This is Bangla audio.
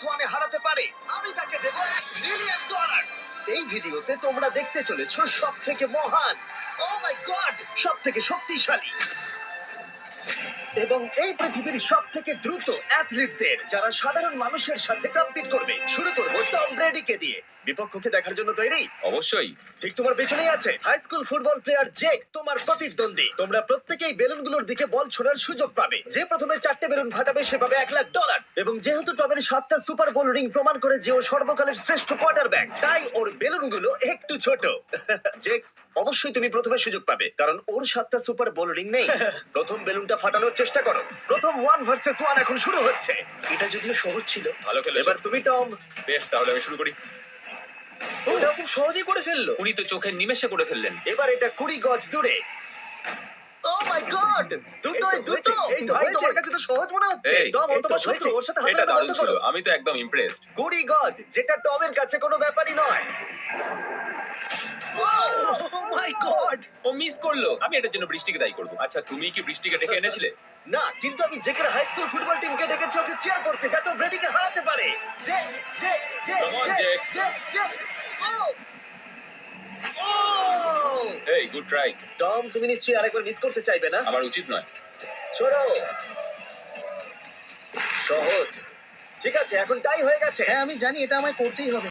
ওয়ানে হারাতে পারে, আমি তাকে দেব $1 মিলিয়ন। এই ভিডিওতে তোমরা দেখতে চলেছো সব থেকে মহান, ও মাই গড, সব থেকে শক্তিশালী এবং এই পৃথিবীর সব থেকে দ্রুত অ্যাথলিটদের, যারা সাধারণ মানুষের সাথে কম্পিট করবে। শুরু করবো টম ব্রেডিকে দিয়ে। বিপক্ষকে দেখার জন্য তৈরি? অবশ্যই। ঠিক তোমার পেছনেই আছে high school football player Jake, তোমার প্রতিদ্বন্দ্বী। তোমরা প্রত্যেকেই বেলুনগুলোর দিকে বল ছোড়ার সুযোগ পাবে। যে প্রথমে 4টে বেলুন ফাটাবে সে পাবে $1,00,000। এবং যেহেতু টমের 7টা সুপার বোল রিং প্রমাণ করে যে ও সর্বকালের শ্রেষ্ঠ কোয়ার্টারব্যাক, তাই ওর বেলুনগুলো একটু ছোট। জেক, অবশ্যই তুমি প্রথমে সুযোগ পাবে, কারণ ওর 7টা সুপার বোল রিং নেই। প্রথম বেলুনটা ফাটানোর চেষ্টা করো। প্রথম 1 ভার্সেস 1 এখন শুরু হচ্ছে। এটা যদিও সহজ ছিল। ভালো খেলেছো। এবার তুমি টম। বেশ, তাহলে আমি শুরু করি। ওটা খুব সহজেই করে ফেললো। উনি তো চোখের নিমেষে করে ফেললেন। এবার এটা 20 গজ দূরে। ও মাই গড, দুটোই দুটো। এই ভাই, তোমার কাছে তো সহজ মনে হচ্ছে। এই, টম, ও তোমার শত্রু, ওর সাথে হাত এটা মেলানো দারুণ বন্ধ ছিল, করো। আমি তো একদম ইমপ্রেসড। 20 গজ, যেটা টমের কাছে কোনো ব্যাপারই নয়। ও মাই গড। ও মিস করলো। আমি এটার জন্য বৃষ্টিকে দায়ী করব। আচ্ছা, তুমি কি বৃষ্টিকে ডেকে এনেছিলে? না, কিন্তু আমি জেকের হাই স্কুল ফুটবল টিমকে ডেকেছি ওকে চিয়ার করতে, যাতে ও ব্রেডিকে হারাতে পারে। জে জে জে Come on, জে Jake. জে জে। ও ও এই, গুড ট্রাই। টম, তুমি নিশ্চয়ই আরেকবার মিস করতে চাইবে না? আমার উচিত নয়। ছোড়ো। সহজ। ঠিক আছে, এখন টাই হয়ে গেছে। হ্যাঁ, আমি জানি এটা আমায় করতেই হবে।